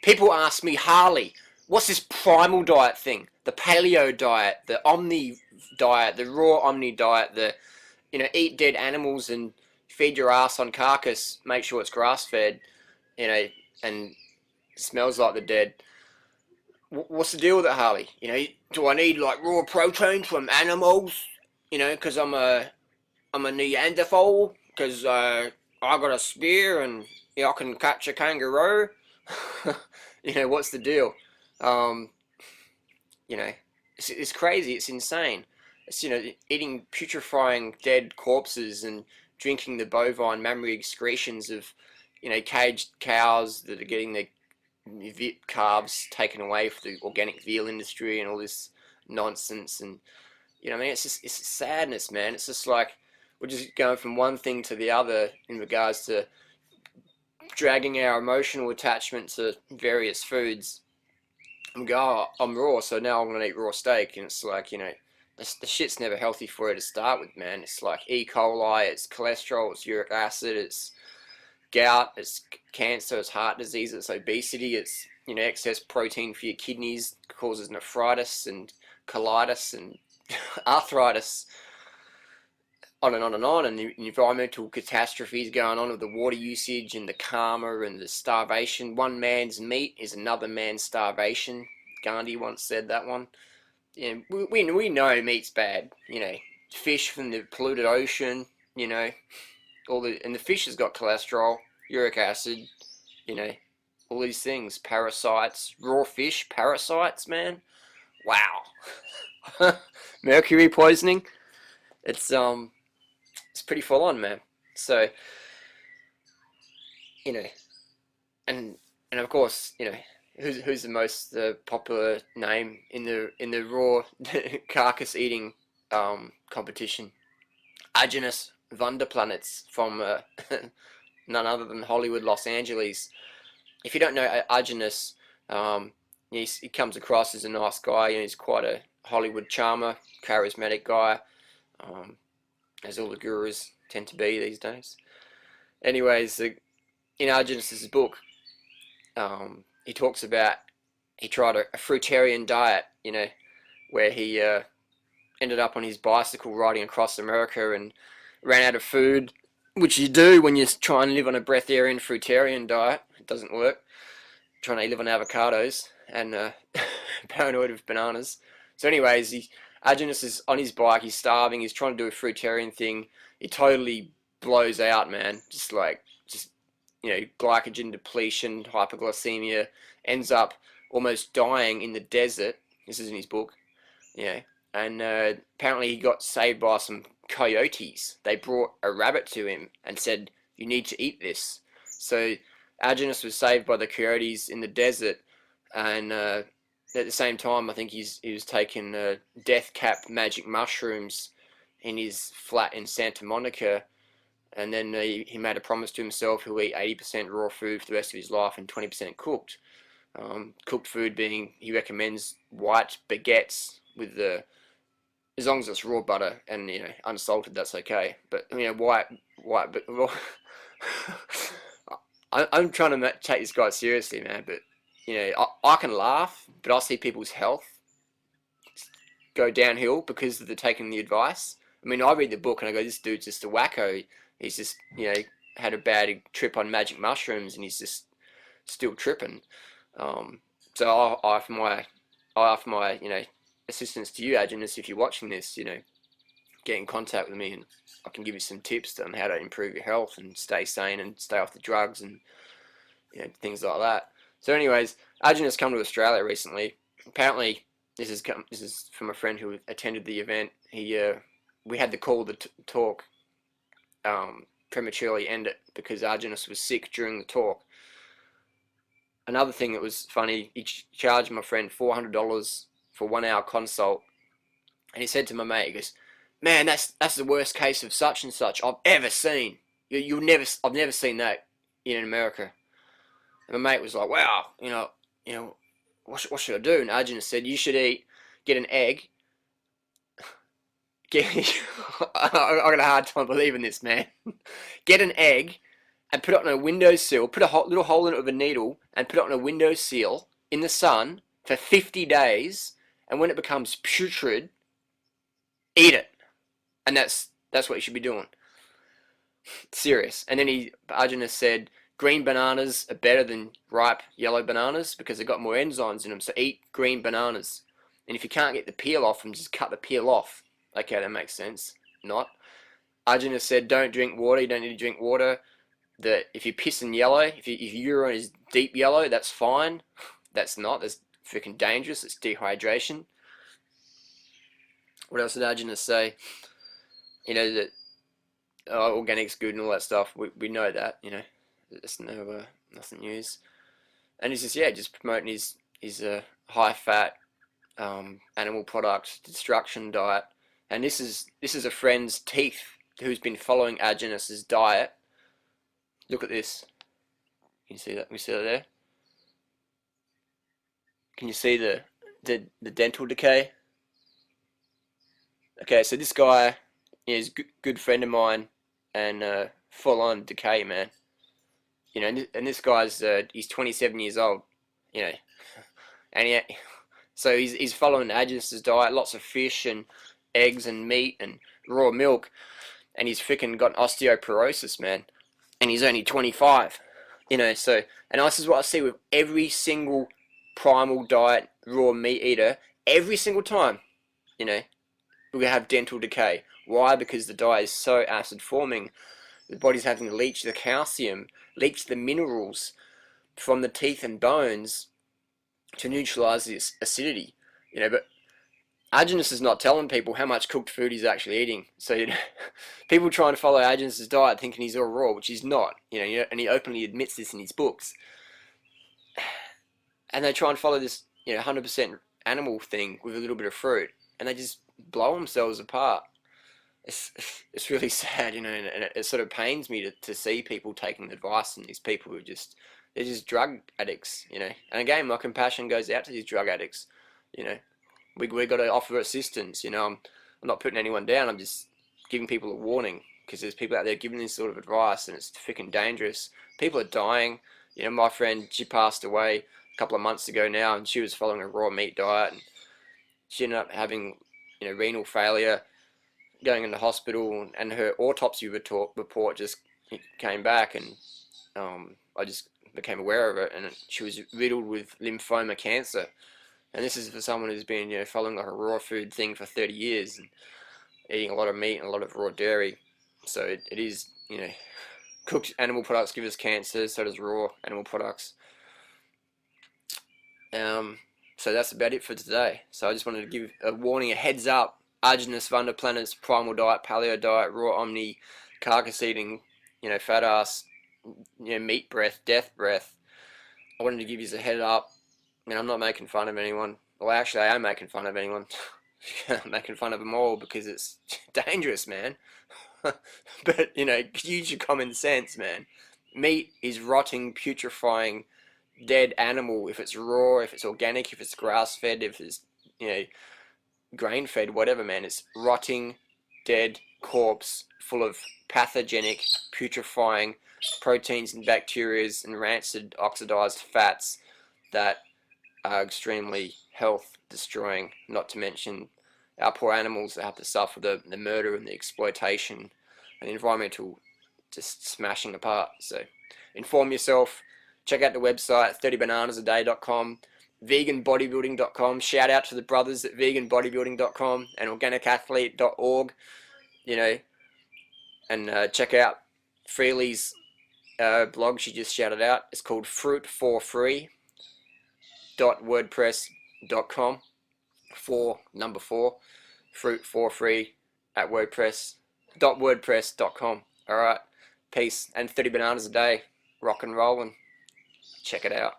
People ask me, Harley, what's this primal diet thing? The paleo diet, the omni diet, the raw omni diet, the, eat dead animals and feed your ass on carcass, make sure it's grass fed, and smells like the dead. What's the deal with it, Harley? Do I need like raw protein from animals? Because I'm a Neanderthal. Because I got a spear and I can catch a kangaroo. What's the deal? Um, it's crazy. It's insane. It's eating putrefying dead corpses and drinking the bovine mammary excretions of caged cows that are getting their calves taken away for the organic veal industry and all this nonsense. And it's sadness, man. It's just like we're just going from one thing to the other in regards to dragging our emotional attachment to various foods. And go, oh, I'm raw, so now I'm gonna eat raw steak, and it's like the shit's never healthy for you to start with, man. It's like E. coli, it's cholesterol, it's uric acid, it's gout, it's cancer, it's heart disease, it's obesity, it's excess protein for your kidneys causes nephritis and colitis and arthritis, on and on and on, and the environmental catastrophes going on with the water usage and the karma and the starvation. One man's meat is another man's starvation. Gandhi once said that one. We know meat's bad. Fish from the polluted ocean. And the fish has got cholesterol, uric acid. All these things, parasites, raw fish, parasites, man. Wow. Mercury poisoning. It's pretty full on, man. So, and of course, who's the most popular name in the raw carcass eating competition? Aajonus vonderplanitz from none other than Hollywood, Los Angeles. If you don't know aajonus, he comes across as a nice guy. He's quite a Hollywood charmer, charismatic guy. As all the gurus tend to be these days. Anyways, in aajonus' book, he talks about he tried a fruitarian diet, where he ended up on his bicycle riding across America and ran out of food, which you do when you try and live on a breatharian fruitarian diet. It doesn't work. Trying to live on avocados and paranoid of bananas. So anyways, aajonus is on his bike, he's starving, he's trying to do a fruitarian thing. He totally blows out, man. Just glycogen depletion, hypoglycemia, ends up almost dying in the desert. This is in his book. And apparently he got saved by some coyotes. They brought a rabbit to him and said, you need to eat this. So aajonus was saved by the coyotes in the desert, and at the same time, I think he was taking death cap magic mushrooms in his flat in Santa Monica, and then he made a promise to himself he'll eat 80% raw food for the rest of his life and 20% cooked. Cooked food being, he recommends white baguettes with as long as it's raw butter and unsalted, that's okay. But white, but I'm trying to take this guy seriously, man. But I can laugh, but I see people's health go downhill because they're taking the advice. I mean, I read the book and I go, this dude's just a wacko. He's just, had a bad trip on magic mushrooms and he's just still tripping. So I offer my assistance to you, aajonus, if you're watching this, get in contact with me and I can give you some tips on how to improve your health and stay sane and stay off the drugs and things like that. So anyways, aajonus come to Australia recently. Apparently, this is from a friend who attended the event. We had the call to talk prematurely end it because aajonus was sick during the talk. Another thing that was funny, he charged my friend $400 for 1 hour consult, and he said to my mate, he goes, "Man, that's the worst case of such and such I've ever seen. I've never seen that in America." And my mate was like, "Wow, what should I do?" And aajonus said, "You should get an egg." I got a hard time believing this, man. Get an egg, and put it on a windowsill, put a little hole in it with a needle, and put it on a windowsill in the sun for 50 days, and when it becomes putrid, eat it. And that's what you should be doing. Serious. And then aajonus said, green bananas are better than ripe yellow bananas because they've got more enzymes in them, so eat green bananas. And if you can't get the peel off them, just cut the peel off. Okay, that makes sense. Not. aajonus said, don't drink water, you don't need to drink water. That if you piss in yellow, if your urine is deep yellow, that's fine. That's not. That's freaking dangerous. It's dehydration. What else did aajonus say? You know, that organic's good and all that stuff. We know that, you know. It's nothing news. And he's just promoting his high fat animal product destruction diet. And this is a friend's teeth who's been following aajonus's diet. Look at this. Can you see that? Can you see that there? Can you see the dental decay? Okay, so this guy is a good friend of mine, and full on decay, man. You know, and this guy's he's 27 years old. You know, and so he's following aajonus's diet, lots of fish and eggs and meat and raw milk, and he's freaking got osteoporosis, man. And he's only 25, you know, so, and this is what I see with every single primal diet raw meat eater, every single time, you know, we're going to have dental decay. Why? Because the diet is so acid forming, the body's having to leach the calcium, leach the minerals from the teeth and bones to neutralize this acidity, you know, but aajonus is not telling people how much cooked food he's actually eating. So, you know, people trying to follow aajonus's diet thinking he's all raw, which he's not. You know, and he openly admits this in his books. And they try and follow this, you know, 100% animal thing with a little bit of fruit, and they just blow themselves apart. It's really sad, you know, and it sort of pains me to see people taking advice from these people who they're just drug addicts, you know. And again, my compassion goes out to these drug addicts, you know. We got to offer assistance, you know. I'm not putting anyone down. I'm just giving people a warning, because there's people out there giving this sort of advice, and it's freaking dangerous. People are dying. You know, my friend, she passed away a couple of months ago now, and she was following a raw meat diet, and she ended up having, you know, renal failure, going into hospital, and her autopsy report just came back, and I just became aware of it, and she was riddled with lymphoma cancer. And this is for someone who's been, you know, following like a raw food thing for 30 years and eating a lot of meat and a lot of raw dairy. So it is, you know, cooked animal products give us cancer, so does raw animal products. So that's about it for today. So I just wanted to give a warning, a heads up. aajonus, vonderplanitz, primal diet, paleo diet, raw omni, carcass eating, you know, fat ass, you know, meat breath, death breath. I wanted to give you a head up. I mean, I'm not making fun of anyone. Well, actually, I am making fun of anyone. I'm making fun of them all because it's dangerous, man. But, you know, use your common sense, man. Meat is rotting, putrefying, dead animal. If it's raw, if it's organic, if it's grass-fed, if it's, you know, grain-fed, whatever, man. It's rotting, dead corpse full of pathogenic, putrefying proteins and bacteria and rancid, oxidized fats that are extremely health destroying, not to mention our poor animals that have to suffer the murder and the exploitation and the environmental just smashing apart. So inform yourself, check out the website 30bananasaday.com, veganbodybuilding.com. Shout out to the brothers at veganbodybuilding.com and organicathlete.org, you know, and check out Freely's blog she just shouted out. It's called fruit4free.wordpress.com, 4 fruit4free at wordpress.com. Alright, peace, and 30 bananas a day, rock and rollin'. Check it out.